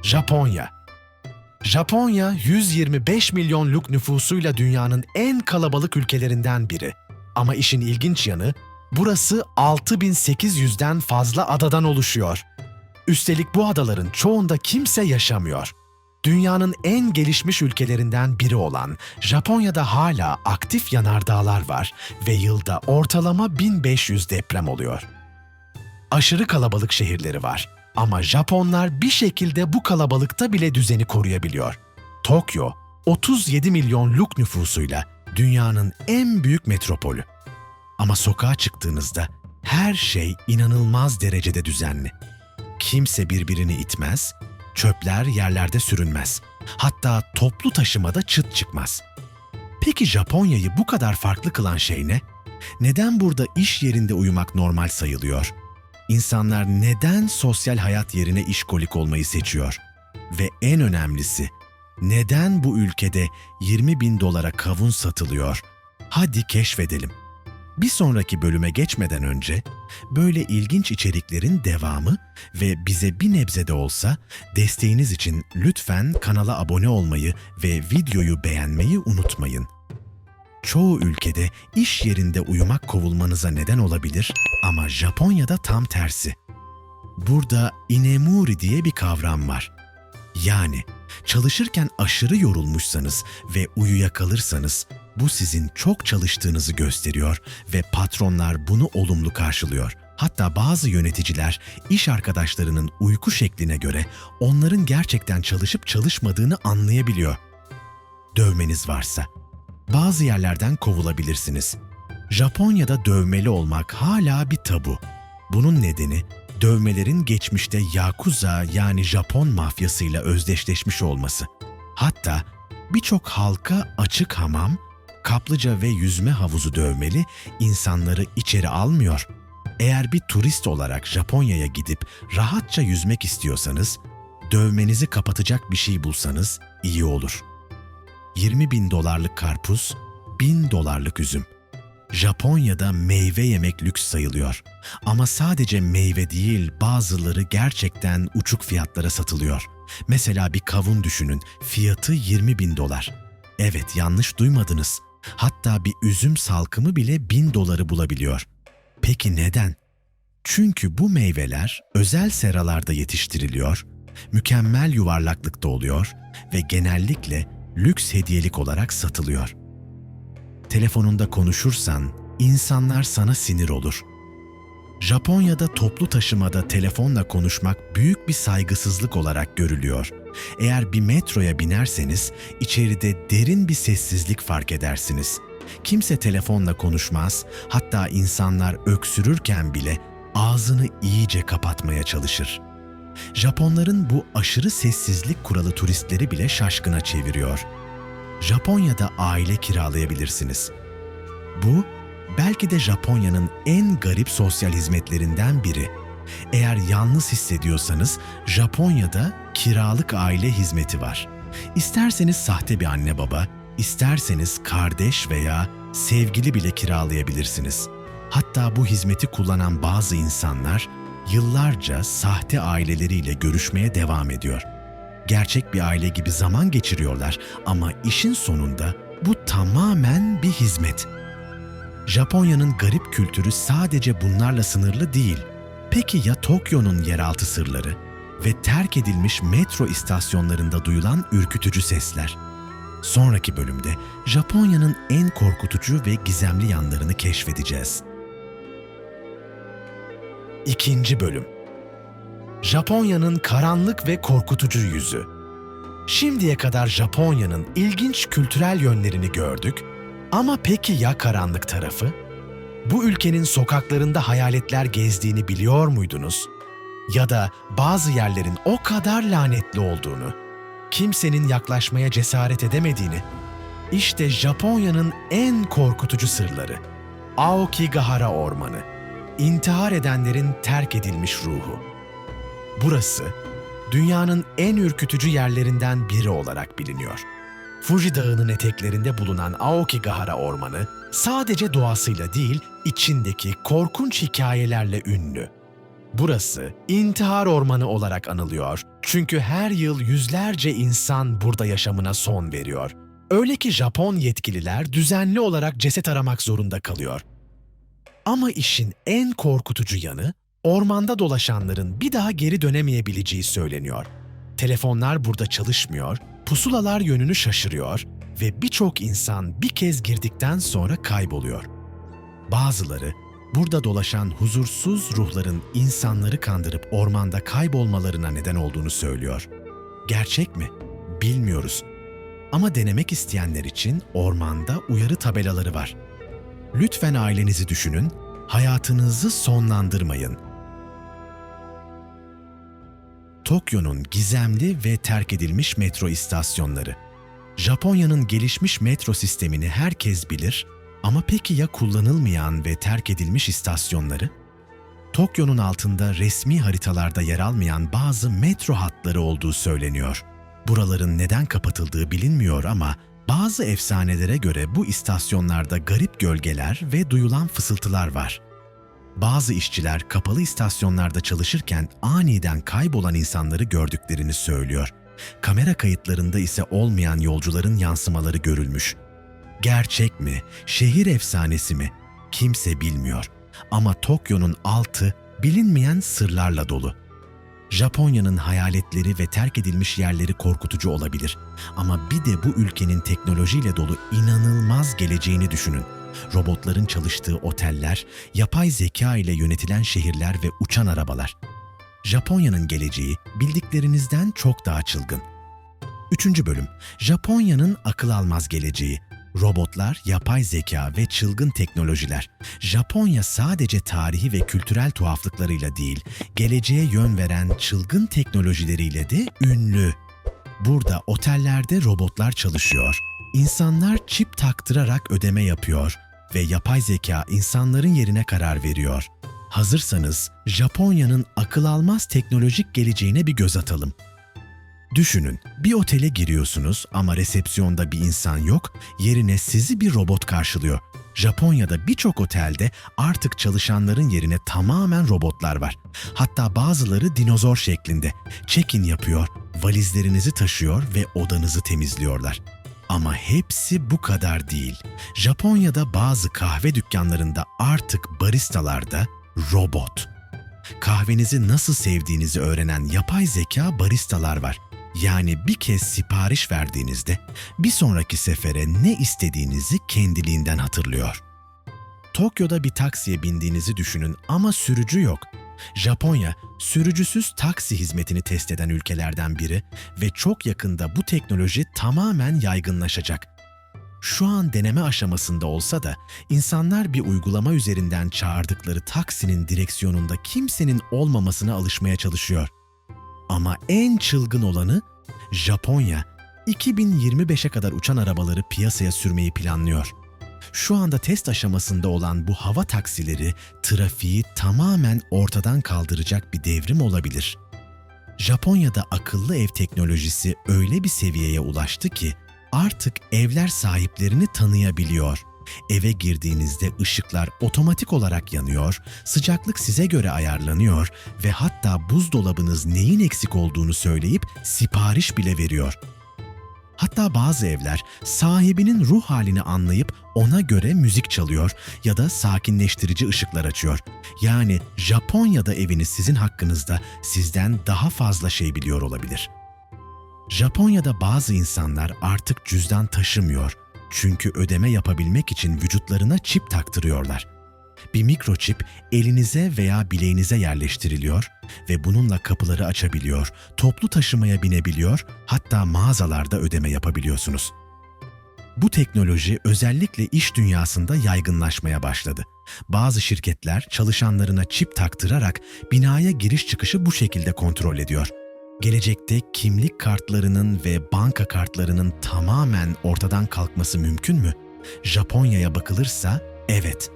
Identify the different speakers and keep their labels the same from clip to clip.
Speaker 1: Japonya. Japonya 125 milyonluk nüfusuyla dünyanın en kalabalık ülkelerinden biri. Ama işin ilginç yanı, burası 6800'den fazla adadan oluşuyor. Üstelik bu adaların çoğunda kimse yaşamıyor. Dünyanın en gelişmiş ülkelerinden biri olan Japonya'da hala aktif yanardağlar var ve yılda ortalama 1500 deprem oluyor. Aşırı kalabalık şehirleri var ama Japonlar bir şekilde bu kalabalıkta bile düzeni koruyabiliyor. Tokyo, 37 milyonluk nüfusuyla dünyanın en büyük metropolü. Ama sokağa çıktığınızda her şey inanılmaz derecede düzenli. Kimse birbirini itmez, çöpler yerlerde sürünmez. Hatta toplu taşımada çıt çıkmaz. Peki Japonya'yı bu kadar farklı kılan şey ne? Neden burada iş yerinde uyumak normal sayılıyor? İnsanlar neden sosyal hayat yerine işkolik olmayı seçiyor? Ve en önemlisi, neden bu ülkede 20.000 dolara kavun satılıyor? Hadi keşfedelim. Bir sonraki bölüme geçmeden önce böyle ilginç içeriklerin devamı ve bize bir nebze de olsa desteğiniz için lütfen kanala abone olmayı ve videoyu beğenmeyi unutmayın. Çoğu ülkede iş yerinde uyumak kovulmanıza neden olabilir ama Japonya'da tam tersi. Burada inemuri diye bir kavram var. Yani çalışırken aşırı yorulmuşsanız ve uyuyakalırsanız bu sizin çok çalıştığınızı gösteriyor ve patronlar bunu olumlu karşılıyor. Hatta bazı yöneticiler iş arkadaşlarının uyku şekline göre onların gerçekten çalışıp çalışmadığını anlayabiliyor. Dövmeniz varsa bazı yerlerden kovulabilirsiniz. Japonya'da dövmeli olmak hala bir tabu. Bunun nedeni dövmelerin geçmişte Yakuza yani Japon mafyasıyla özdeşleşmiş olması. Hatta birçok halka açık hamam, kaplıca ve yüzme havuzu dövmeli insanları içeri almıyor. Eğer bir turist olarak Japonya'ya gidip rahatça yüzmek istiyorsanız, dövmenizi kapatacak bir şey bulsanız iyi olur. 20.000 dolarlık karpuz, 1.000 dolarlık üzüm. Japonya'da meyve yemek lüks sayılıyor. Ama sadece meyve değil, bazıları gerçekten uçuk fiyatlara satılıyor. Mesela bir kavun düşünün, fiyatı 20.000 dolar. Evet, yanlış duymadınız. Hatta bir üzüm salkımı bile 1.000 doları bulabiliyor. Peki neden? Çünkü bu meyveler özel seralarda yetiştiriliyor, mükemmel yuvarlaklıkta oluyor ve genellikle lüks hediyelik olarak satılıyor. Telefonunda konuşursan insanlar sana sinir olur. Japonya'da toplu taşımada telefonla konuşmak büyük bir saygısızlık olarak görülüyor. Eğer bir metroya binerseniz içeride derin bir sessizlik fark edersiniz. Kimse telefonla konuşmaz, hatta insanlar öksürürken bile ağzını iyice kapatmaya çalışır. Japonların bu aşırı sessizlik kuralı turistleri bile şaşkına çeviriyor. Japonya'da aile kiralayabilirsiniz. Bu, belki de Japonya'nın en garip sosyal hizmetlerinden biri. Eğer yalnız hissediyorsanız Japonya'da kiralık aile hizmeti var. İsterseniz sahte bir anne baba, isterseniz kardeş veya sevgili bile kiralayabilirsiniz. Hatta bu hizmeti kullanan bazı insanlar yıllarca sahte aileleriyle görüşmeye devam ediyor. Gerçek bir aile gibi zaman geçiriyorlar ama işin sonunda bu tamamen bir hizmet. Japonya'nın garip kültürü sadece bunlarla sınırlı değil. Peki ya Tokyo'nun yeraltı sırları ve terk edilmiş metro istasyonlarında duyulan ürkütücü sesler? Sonraki bölümde Japonya'nın en korkutucu ve gizemli yanlarını keşfedeceğiz. 2. Bölüm. Japonya'nın karanlık ve korkutucu yüzü. Şimdiye kadar Japonya'nın ilginç kültürel yönlerini gördük ama peki ya karanlık tarafı? Bu ülkenin sokaklarında hayaletler gezdiğini biliyor muydunuz? Ya da bazı yerlerin o kadar lanetli olduğunu, kimsenin yaklaşmaya cesaret edemediğini? İşte Japonya'nın en korkutucu sırları. Aokigahara Ormanı. İntihar edenlerin terk edilmiş ruhu. Burası, dünyanın en ürkütücü yerlerinden biri olarak biliniyor. Fuji Dağı'nın eteklerinde bulunan Aokigahara Ormanı, sadece doğasıyla değil, içindeki korkunç hikayelerle ünlü. Burası, intihar ormanı olarak anılıyor Çünkü her yıl yüzlerce insan burada yaşamına son veriyor. Öyle ki Japon yetkililer düzenli olarak ceset aramak zorunda kalıyor. Ama işin en korkutucu yanı, ormanda dolaşanların bir daha geri dönemeyebileceği söyleniyor. Telefonlar burada çalışmıyor, pusulalar yönünü şaşırıyor ve birçok insan bir kez girdikten sonra kayboluyor. Bazıları, burada dolaşan huzursuz ruhların insanları kandırıp ormanda kaybolmalarına neden olduğunu söylüyor. Gerçek mi? Bilmiyoruz. Ama denemek isteyenler için ormanda uyarı tabelaları var. Lütfen ailenizi düşünün, hayatınızı sonlandırmayın. Tokyo'nun gizemli ve terk edilmiş metro istasyonları. Japonya'nın gelişmiş metro sistemini herkes bilir ama peki ya kullanılmayan ve terk edilmiş istasyonları? Tokyo'nun altında resmi haritalarda yer almayan bazı metro hatları olduğu söyleniyor. Buraların neden kapatıldığı bilinmiyor ama bazı efsanelere göre bu istasyonlarda garip gölgeler ve duyulan fısıltılar var. Bazı işçiler kapalı istasyonlarda çalışırken aniden kaybolan insanları gördüklerini söylüyor. Kamera kayıtlarında ise olmayan yolcuların yansımaları görülmüş. Gerçek mi, şehir efsanesi mi? Kimse bilmiyor. Ama Tokyo'nun altı bilinmeyen sırlarla dolu. Japonya'nın hayaletleri ve terk edilmiş yerleri korkutucu olabilir. Ama bir de bu ülkenin teknolojiyle dolu inanılmaz geleceğini düşünün. Robotların çalıştığı oteller, yapay zeka ile yönetilen şehirler ve uçan arabalar. Japonya'nın geleceği bildiklerinizden çok daha çılgın. 3. bölüm, Japonya'nın akıl almaz geleceği. Robotlar, yapay zeka ve çılgın teknolojiler. Japonya sadece tarihi ve kültürel tuhaflıklarıyla değil, geleceğe yön veren çılgın teknolojileriyle de ünlü. Burada otellerde robotlar çalışıyor. İnsanlar çip taktırarak ödeme yapıyor ve yapay zeka insanların yerine karar veriyor. Hazırsanız Japonya'nın akıl almaz teknolojik geleceğine bir göz atalım. Düşünün, bir otele giriyorsunuz ama resepsiyonda bir insan yok, yerine sizi bir robot karşılıyor. Japonya'da birçok otelde artık çalışanların yerine tamamen robotlar var. Hatta bazıları dinozor şeklinde. Check-in yapıyor, valizlerinizi taşıyor ve odanızı temizliyorlar. Ama hepsi bu kadar değil. Japonya'da bazı kahve dükkanlarında artık baristalarda robot. Kahvenizi nasıl sevdiğinizi öğrenen yapay zeka baristalar var. Yani bir kez sipariş verdiğinizde bir sonraki sefere ne istediğinizi kendiliğinden hatırlıyor. Tokyo'da bir taksiye bindiğinizi düşünün ama sürücü yok. Japonya, sürücüsüz taksi hizmetini test eden ülkelerden biri ve çok yakında bu teknoloji tamamen yaygınlaşacak. Şu an deneme aşamasında olsa da insanlar bir uygulama üzerinden çağırdıkları taksinin direksiyonunda kimsenin olmamasına alışmaya çalışıyor. Ama en çılgın olanı Japonya, 2025'e kadar uçan arabaları piyasaya sürmeyi planlıyor. Şu anda test aşamasında olan bu hava taksileri trafiği tamamen ortadan kaldıracak bir devrim olabilir. Japonya'da akıllı ev teknolojisi öyle bir seviyeye ulaştı ki artık evler sahiplerini tanıyabiliyor. Eve girdiğinizde ışıklar otomatik olarak yanıyor, sıcaklık size göre ayarlanıyor ve hatta buzdolabınız neyin eksik olduğunu söyleyip sipariş bile veriyor. Hatta bazı evler sahibinin ruh halini anlayıp ona göre müzik çalıyor ya da sakinleştirici ışıklar açıyor. Yani Japonya'da eviniz sizin hakkınızda sizden daha fazla şey biliyor olabilir. Japonya'da bazı insanlar artık cüzdan taşımıyor. Çünkü ödeme yapabilmek için vücutlarına çip taktırıyorlar. Bir mikroçip elinize veya bileğinize yerleştiriliyor ve bununla kapıları açabiliyor, toplu taşımaya binebiliyor, hatta mağazalarda ödeme yapabiliyorsunuz. Bu teknoloji özellikle iş dünyasında yaygınlaşmaya başladı. Bazı şirketler çalışanlarına çip taktırarak binaya giriş çıkışı bu şekilde kontrol ediyor. Gelecekte kimlik kartlarının ve banka kartlarının tamamen ortadan kalkması mümkün mü? Japonya'ya bakılırsa evet.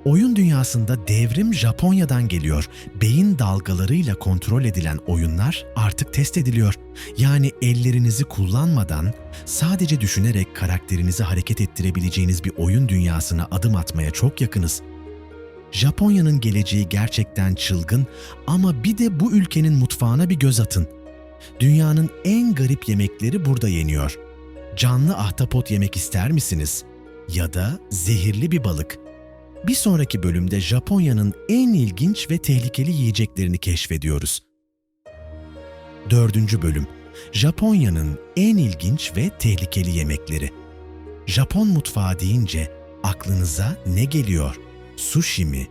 Speaker 1: Oyun dünyasında devrim Japonya'dan geliyor. Beyin dalgalarıyla kontrol edilen oyunlar artık test ediliyor. Yani ellerinizi kullanmadan sadece düşünerek karakterinizi hareket ettirebileceğiniz bir oyun dünyasına adım atmaya çok yakınız. Japonya'nın geleceği gerçekten çılgın ama bir de bu ülkenin mutfağına bir göz atın. Dünyanın en garip yemekleri burada yeniyor. Canlı ahtapot yemek ister misiniz? Ya da zehirli bir balık. Bir sonraki bölümde Japonya'nın en ilginç ve tehlikeli yiyeceklerini keşfediyoruz. 4. bölüm. Japonya'nın en ilginç ve tehlikeli yemekleri. Japon mutfağı deyince aklınıza ne geliyor? Sushi mi?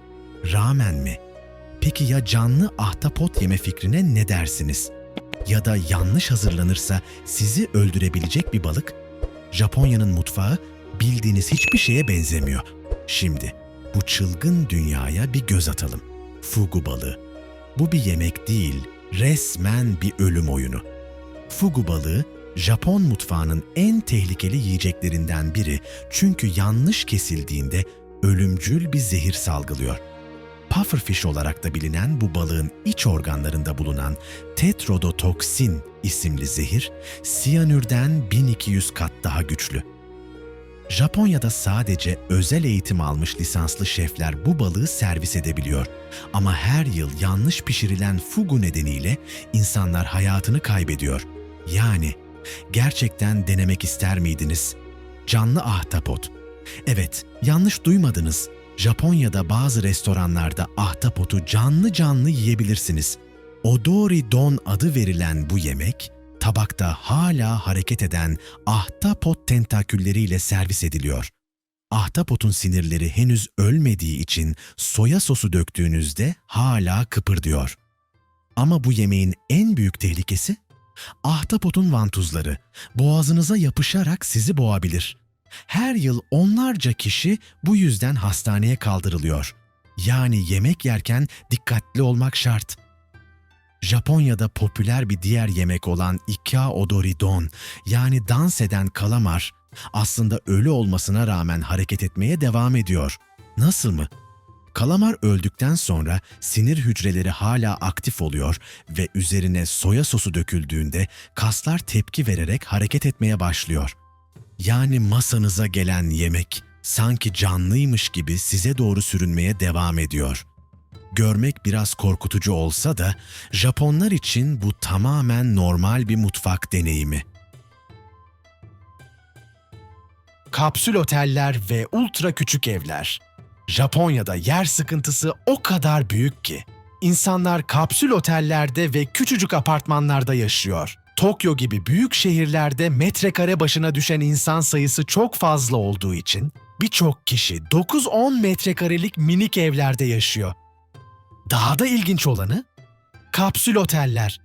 Speaker 1: Ramen mi? Peki ya canlı ahtapot yeme fikrine ne dersiniz? Ya da yanlış hazırlanırsa sizi öldürebilecek bir balık? Japonya'nın mutfağı bildiğiniz hiçbir şeye benzemiyor. Şimdi bu çılgın dünyaya bir göz atalım. Fugu balığı. Bu bir yemek değil, resmen bir ölüm oyunu. Fugu balığı, Japon mutfağının en tehlikeli yiyeceklerinden biri çünkü yanlış kesildiğinde ölümcül bir zehir salgılıyor. Pufferfish olarak da bilinen bu balığın iç organlarında bulunan tetrodotoksin isimli zehir, siyanürden 1200 kat daha güçlü. Japonya'da sadece özel eğitim almış lisanslı şefler bu balığı servis edebiliyor. Ama her yıl yanlış pişirilen fugu nedeniyle insanlar hayatını kaybediyor. Yani gerçekten denemek ister miydiniz? Canlı ahtapot. Evet, yanlış duymadınız. Japonya'da bazı restoranlarda ahtapotu canlı canlı yiyebilirsiniz. Odori don adı verilen bu yemek, tabakta hala hareket eden ahtapot tentakülleriyle servis ediliyor. Ahtapotun sinirleri henüz ölmediği için soya sosu döktüğünüzde hala kıpırdıyor. Ama bu yemeğin en büyük tehlikesi, ahtapotun vantuzları boğazınıza yapışarak sizi boğabilir. Her yıl onlarca kişi bu yüzden hastaneye kaldırılıyor. Yani yemek yerken dikkatli olmak şart. Japonya'da popüler bir diğer yemek olan Ikea odori don, yani dans eden kalamar, aslında ölü olmasına rağmen hareket etmeye devam ediyor. Nasıl mı? Kalamar öldükten sonra sinir hücreleri hala aktif oluyor ve üzerine soya sosu döküldüğünde kaslar tepki vererek hareket etmeye başlıyor. Yani masanıza gelen yemek sanki canlıymış gibi size doğru sürünmeye devam ediyor. Görmek biraz korkutucu olsa da Japonlar için bu tamamen normal bir mutfak deneyimi. Kapsül oteller ve ultra küçük evler. Japonya'da yer sıkıntısı o kadar büyük ki insanlar kapsül otellerde ve küçücük apartmanlarda yaşıyor. Tokyo gibi büyük şehirlerde metrekare başına düşen insan sayısı çok fazla olduğu için birçok kişi 9-10 metrekarelik minik evlerde yaşıyor. Daha da ilginç olanı, kapsül oteller.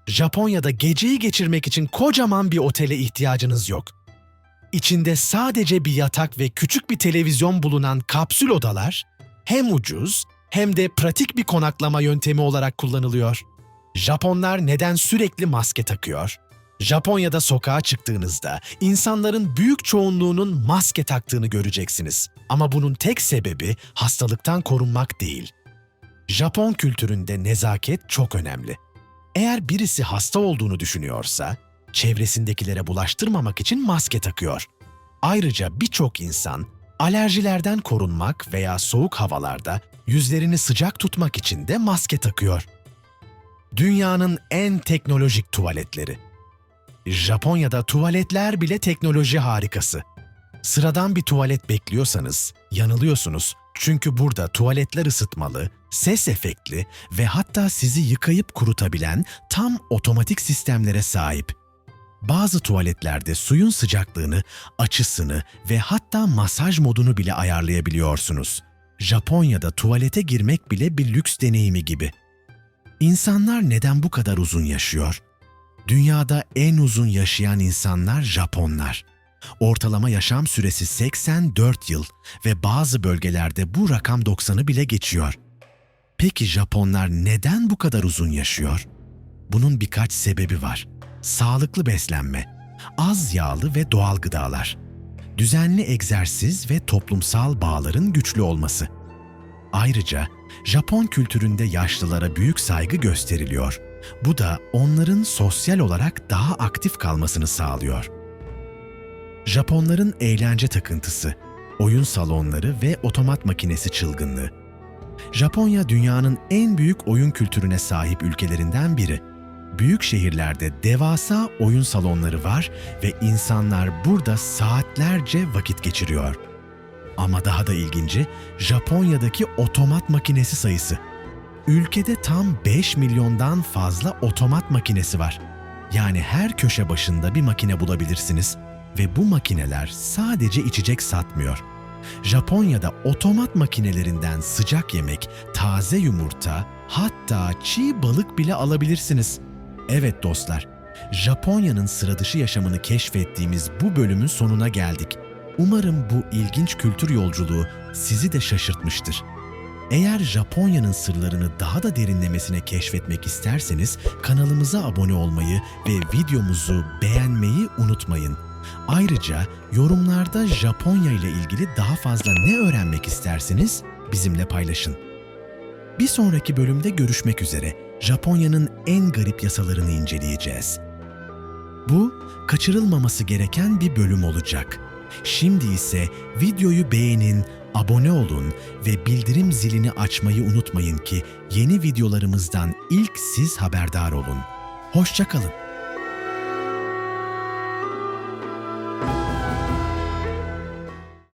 Speaker 1: Japonya'da geceyi geçirmek için kocaman bir otele ihtiyacınız yok. İçinde sadece bir yatak ve küçük bir televizyon bulunan kapsül odalar hem ucuz hem de pratik bir konaklama yöntemi olarak kullanılıyor. Japonlar neden sürekli maske takıyor? Japonya'da sokağa çıktığınızda insanların büyük çoğunluğunun maske taktığını göreceksiniz. Ama bunun tek sebebi hastalıktan korunmak değil. Japon kültüründe nezaket çok önemli. Eğer birisi hasta olduğunu düşünüyorsa, çevresindekilere bulaştırmamak için maske takıyor. Ayrıca birçok insan alerjilerden korunmak veya soğuk havalarda yüzlerini sıcak tutmak için de maske takıyor. Dünyanın en teknolojik tuvaletleri. Japonya'da tuvaletler bile teknoloji harikası. Sıradan bir tuvalet bekliyorsanız yanılıyorsunuz. Çünkü burada tuvaletler ısıtmalı, ses efektli ve hatta sizi yıkayıp kurutabilen tam otomatik sistemlere sahip. Bazı tuvaletlerde suyun sıcaklığını, açısını ve hatta masaj modunu bile ayarlayabiliyorsunuz. Japonya'da tuvalete girmek bile bir lüks deneyimi gibi. İnsanlar neden bu kadar uzun yaşıyor? Dünyada en uzun yaşayan insanlar Japonlar. Ortalama yaşam süresi 84 yıl ve bazı bölgelerde bu rakam 90'ı bile geçiyor. Peki Japonlar neden bu kadar uzun yaşıyor? Bunun birkaç sebebi var. Sağlıklı beslenme, az yağlı ve doğal gıdalar, düzenli egzersiz ve toplumsal bağların güçlü olması. Ayrıca Japon kültüründe yaşlılara büyük saygı gösteriliyor. Bu da onların sosyal olarak daha aktif kalmasını sağlıyor. Japonların eğlence takıntısı, oyun salonları ve otomat makinesi çılgınlığı. Japonya dünyanın en büyük oyun kültürüne sahip ülkelerinden biri. Büyük şehirlerde devasa oyun salonları var ve insanlar burada saatlerce vakit geçiriyor. Ama daha da ilginci, Japonya'daki otomat makinesi sayısı. Ülkede tam 5 milyondan fazla otomat makinesi var. Yani her köşe başında bir makine bulabilirsiniz ve bu makineler sadece içecek satmıyor. Japonya'da otomat makinelerinden sıcak yemek, taze yumurta, hatta çiğ balık bile alabilirsiniz. Evet dostlar, Japonya'nın sıradışı yaşamını keşfettiğimiz bu bölümün sonuna geldik. Umarım bu ilginç kültür yolculuğu sizi de şaşırtmıştır. Eğer Japonya'nın sırlarını daha da derinlemesine keşfetmek isterseniz kanalımıza abone olmayı ve videomuzu beğenmeyi unutmayın. Ayrıca yorumlarda Japonya ile ilgili daha fazla ne öğrenmek isterseniz bizimle paylaşın. Bir sonraki bölümde görüşmek üzere. Japonya'nın en garip yasalarını inceleyeceğiz. Bu kaçırılmaması gereken bir bölüm olacak. Şimdi ise videoyu beğenin, abone olun ve bildirim zilini açmayı unutmayın ki yeni videolarımızdan ilk siz haberdar olun. Hoşça kalın.